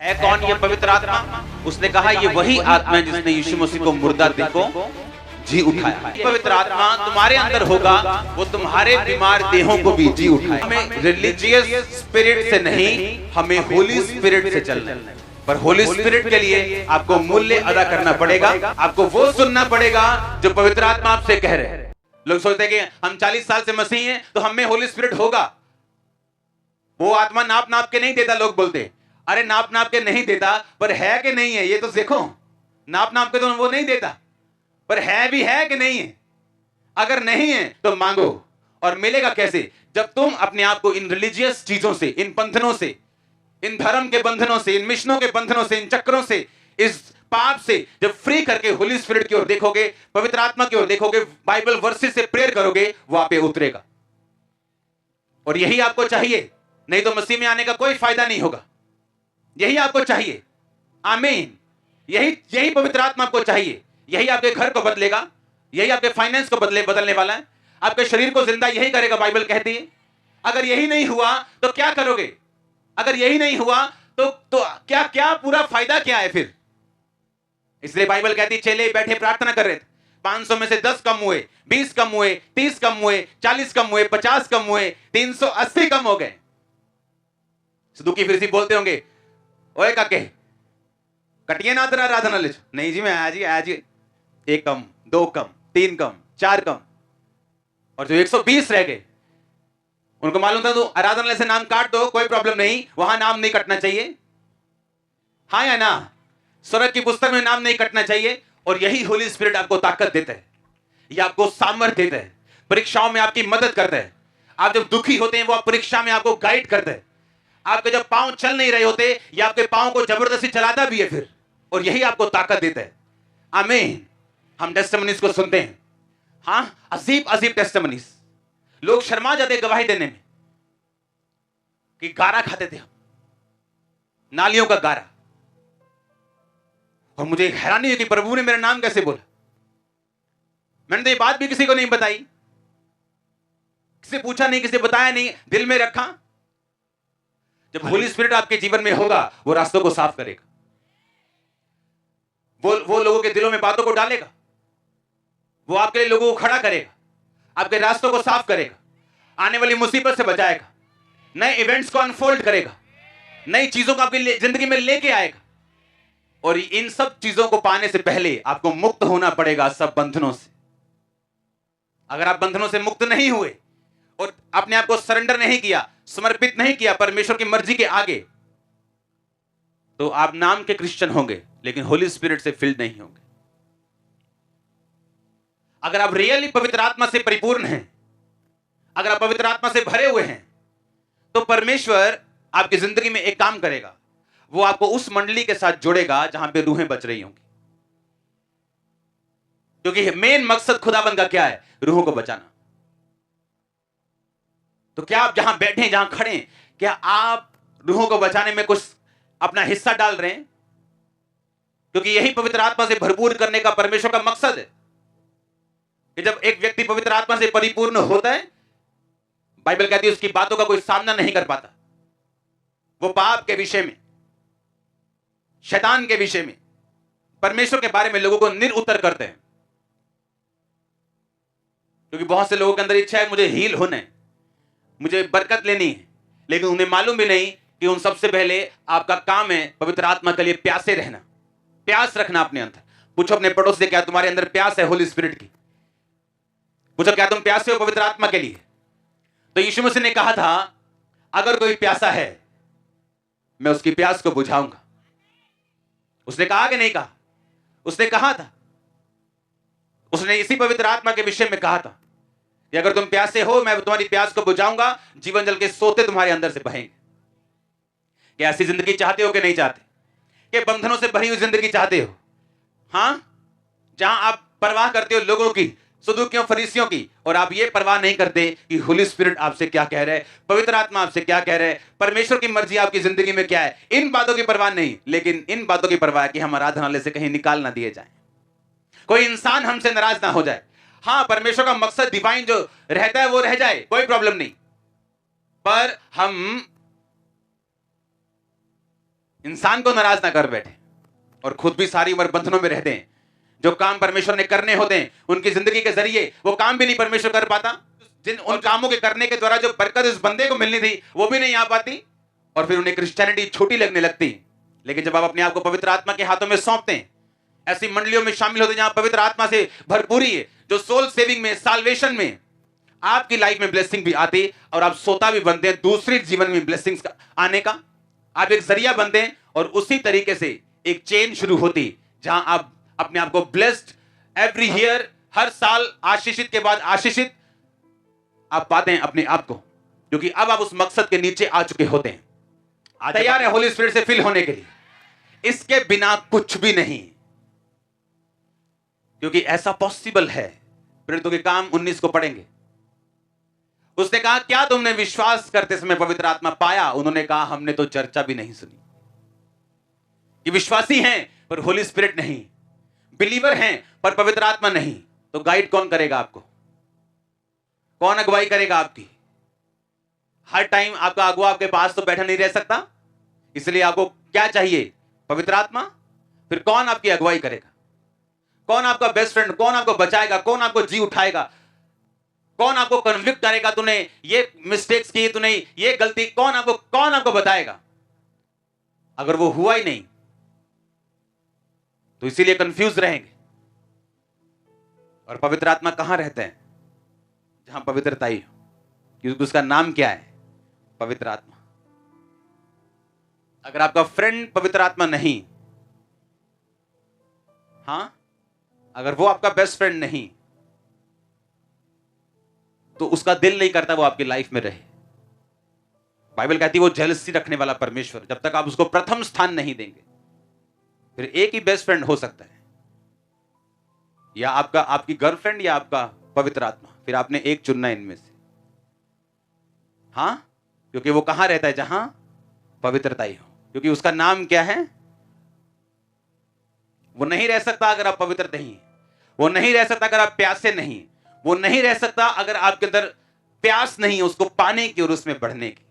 है कौन ये पवित्र आत्मा? उसने कहा ये वही आत्मा है जिसने यीशु मसीह को मुर्दा देह को जी उठाया। पवित्र आत्मा तुम्हारे अंदर होगा, वो तुम्हारे बीमार देहों को भी जी उठाए। हमें रिलीजियस स्पिरिट से नहीं, हमें होली स्पिरिट से चलना है। पर होली स्पिरिट के लिए आपको मूल्य अदा करना पड़ेगा, आपको वो सुनना पड़ेगा जो पवित्र आत्मा आपसे कह रहे हैं। लोग सोचते हैं कि हम 40 साल से मसीही हैं तो हमें होली स्पिरिट होगा। वो आत्मा नाप नाप के नहीं देता। लोग बोलते अरे नाप नाप के नहीं देता, पर है कि नहीं है ये तो देखो। नाप नाप के तो वो नहीं देता, पर है भी है कि नहीं है। अगर नहीं है तो मांगो। और मिलेगा कैसे? जब तुम अपने आप को इन रिलीजियस चीजों से, इन बंधनों से, इन धर्म के बंधनों से, इन मिशनों के बंधनों से, इन चक्रों से, इस पाप से जब फ्री करके होली स्पिरिट की ओर देखोगे, पवित्र आत्मा की ओर देखोगे, बाइबल वर्सेस से प्रेयर करोगे, वो आप पे उतरेगा। और यही आपको चाहिए, नहीं तो मसीह में आने का कोई फायदा नहीं होगा। यही आपको चाहिए। आमीन। यही पवित्र आत्मा आपको चाहिए। यही आपके घर को बदलेगा, यही आपके फाइनेंस को बदलने वाला है, आपके शरीर को जिंदा यही करेगा। बाइबल कहती है अगर यही नहीं हुआ तो क्या करोगे? अगर यही नहीं हुआ तो क्या पूरा फायदा क्या है फिर? इसलिए बाइबल कहती चेले बैठे प्रार्थना कर रहे थे, 500 में से 10 कम हुए, 20 कम हुए, 30 कम हुए, 40 कम हुए, 50 कम हुए, 380 कम हो गए। सदुकी फिर बोलते होंगे ओए काके कटिए ना तेरा आराधना ले। नहीं जी मैं आया जी 1 कम, 2 कम, 3 कम, 4 कम। और जो 120 रह गए उनको मालूम था तो आराधनालय से नाम काट दो, कोई प्रॉब्लम नहीं, वहां नाम नहीं कटना चाहिए। हाँ या ना? स्वर्ग की पुस्तक में नाम नहीं कटना चाहिए। और यही होली स्पिरिट आपको ताकत देता है, ये आपको सामर्थ्य देता है, परीक्षाओं में आपकी मदद करता है। आप जब दुखी होते हैं वो आप परीक्षा में आपको गाइड करता है। आपके जब पांव चल नहीं रहे होते ये आपके पांव को जबरदस्ती चलाता भी है फिर, और यही आपको ताकत देता है। आमीन। हम टेस्टिमनीज को सुनते हैं, हाँ, अजीब टेस्टिमनीज। लोग शर्मा जाते गवाही देने में कि गारा खाते थे हम, नालियों का गारा। और मुझे हैरानी हुई कि प्रभु ने मेरा नाम कैसे बोला। मैंने तो ये बात भी किसी को नहीं बताई, किसी पूछा नहीं, किसी बताया नहीं, दिल में रखा। जब होली स्पिरिट आपके जीवन में होगा वो रास्तों को साफ करेगा, वो लोगों के दिलों में बातों को डालेगा, वो आपके लिए लोगों को खड़ा करेगा, आपके रास्तों को साफ करेगा, आने वाली मुसीबत से बचाएगा, नए इवेंट्स को अनफोल्ड करेगा, नई चीजों को आपकी जिंदगी में लेके आएगा। और इन सब चीजों को पाने से पहले आपको मुक्त होना पड़ेगा सब बंधनों से। अगर आप बंधनों से मुक्त नहीं हुए और अपने आप को सरेंडर नहीं किया, समर्पित नहीं किया परमेश्वर की मर्जी के आगे, तो आप नाम के क्रिश्चियन होंगे लेकिन होली स्पिरिट से फिल्ड नहीं होंगे। अगर आप रियली पवित्र आत्मा से परिपूर्ण हैं, अगर आप पवित्र आत्मा से भरे हुए हैं, तो परमेश्वर आपकी जिंदगी में एक काम करेगा, वो आपको उस मंडली के साथ जोड़ेगा जहां पे रूहें बच रही होंगी। क्योंकि मेन मकसद खुदाबंद का क्या है? रूहों को बचाना। तो क्या आप जहां बैठे, जहां खड़े, क्या आप रूहों को बचाने में कुछ अपना हिस्सा डाल रहे हैं? क्योंकि यही पवित्र आत्मा से भरपूर करने का परमेश्वर का मकसद है कि जब एक व्यक्ति पवित्र आत्मा से परिपूर्ण होता है, बाइबल कहती है उसकी बातों का कोई सामना नहीं कर पाता। वो पाप के विषय में, शैतान के विषय में, परमेश्वर के बारे में लोगों को निरुत्तर करते हैं। क्योंकि बहुत से लोगों के अंदर इच्छा है मुझे हील होना है, मुझे बरकत लेनी है, लेकिन उन्हें मालूम भी नहीं कि उन सबसे पहले आपका काम है पवित्र आत्मा के लिए प्यासे रहना, प्यास रखना अपने अंदर। पूछो अपने पड़ोस से क्या तुम्हारे अंदर प्यास है होली स्पिरिट की? पूछो क्या तुम प्यासे हो पवित्र आत्मा के लिए? तो यीशु मसीह ने कहा था अगर कोई प्यासा है मैं उसकी प्यास को बुझाऊंगा। उसने कहा कि नहीं कहा? उसने कहा था। उसने इसी पवित्र आत्मा के विषय में कहा था कि अगर तुम प्यासे हो मैं तुम्हारी प्यास को बुझाऊंगा, जीवन जल के सोते तुम्हारे अंदर से बहेंगे। क्या ऐसी जिंदगी चाहते हो कि नहीं चाहते? कि बंधनों से भरी हुई जिंदगी चाहते हो? हां, जहां आप परवाह करते हो लोगों की, सदूकियों, फरीसियों की, और आप ये परवाह नहीं करते कि होली स्पिरिट आपसे क्या कह रहा है, पवित्र आत्मा आपसे क्या कह रहा है, परमेश्वर की मर्जी आपकी जिंदगी में क्या है। इन बातों की परवाह नहीं, लेकिन इन बातों की परवाह है कि हम आराधनालय से कहीं निकाल ना दिए जाए, कोई इंसान हमसे नाराज ना हो जाए। हां, परमेश्वर का मकसद डिवाइन जो रहता है वो रह जाए, कोई प्रॉब्लम नहीं, पर हम इंसान को नाराज ना कर बैठे और खुद भी सारी उम्र बंधनों में रहते हैं। जो काम परमेश्वर ने करने होते हैं उनकी जिंदगी के जरिए वो काम भी नहीं परमेश्वर कर पाता। जिन उन कामों के करने के द्वारा जो बरकत इस बंदे को मिलनी थी वो भी नहीं आ पाती और फिर उन्हें क्रिश्चियनिटी छोटी लगने लगती। लेकिन जब आप अपने आप को पवित्र आत्मा के हाथों में सौंपते हैं, ऐसी मंडलियों में शामिल होते हैं जहां पवित्र आत्मा से भरपूरी है, जो सोल सेविंग में, साल्वेशन में आपकी लाइफ में ब्लेसिंग भी आती और आप सोता भी बनते हैं दूसरे जीवन में ब्लेसिंग्स आने का। आप एक जरिया बनते हैं और उसी तरीके से एक चेन शुरू होती जहां आप अपने आप को ब्लेस्ड एवरी ईयर, हर साल आशीषित के बाद आशीषित आप पाते हैं अपने आप को, क्योंकि अब आप उस मकसद के नीचे आ चुके होते हैं। तैयार है होली स्पिरिट से फिल होने के लिए। इसके बिना कुछ भी नहीं, क्योंकि ऐसा पॉसिबल है। प्रेरितों के काम 19 को पढ़ेंगे। उसने कहा क्या तुमने विश्वास करते समय पवित्र आत्मा पाया? उन्होंने कहा हमने तो चर्चा भी नहीं सुनी। ये विश्वासी हैं पर होली स्पिरिट नहीं, बिलीवर हैं पर पवित्र आत्मा नहीं। तो गाइड कौन करेगा आपको? कौन अगुवाई करेगा आपकी? हर टाइम आपका अगुवा आपके पास तो बैठा नहीं रह सकता, इसलिए आपको क्या चाहिए? पवित्र आत्मा। फिर कौन आपकी अगुवाई करेगा? कौन आपका बेस्ट फ्रेंड? कौन आपको बचाएगा? कौन आपको जी उठाएगा? कौन आपको कन्फ्लिक्ट करेगा? तूने ये मिस्टेक्स की, तूने ये गलती, कौन आपको बताएगा? अगर वो हुआ ही नहीं तो इसीलिए कंफ्यूज रहेंगे। और पवित्र आत्मा कहां रहते हैं? जहां पवित्रता ही हो, क्योंकि उसका नाम क्या है? पवित्र आत्मा। अगर आपका फ्रेंड पवित्र आत्मा नहीं, हां, अगर वो आपका बेस्ट फ्रेंड नहीं, तो उसका दिल नहीं करता वो आपकी लाइफ में रहे। बाइबल कहती है वो जेलसी रखने वाला परमेश्वर, जब तक आप उसको प्रथम स्थान नहीं देंगे। फिर एक ही बेस्ट फ्रेंड हो सकता है, या आपकी गर्लफ्रेंड या आपका पवित्र आत्मा। फिर आपने एक चुनना इनमें से। हां, क्योंकि वो कहां रहता है? जहां पवित्रता ही हो। क्योंकि उसका नाम क्या है? वो नहीं रह सकता अगर आप पवित्र नहीं, वो नहीं रह सकता अगर आप प्यासे नहीं, वो नहीं रह सकता अगर आपके अंदर प्यास नहीं है उसको पाने की और उसमें बढ़ने की।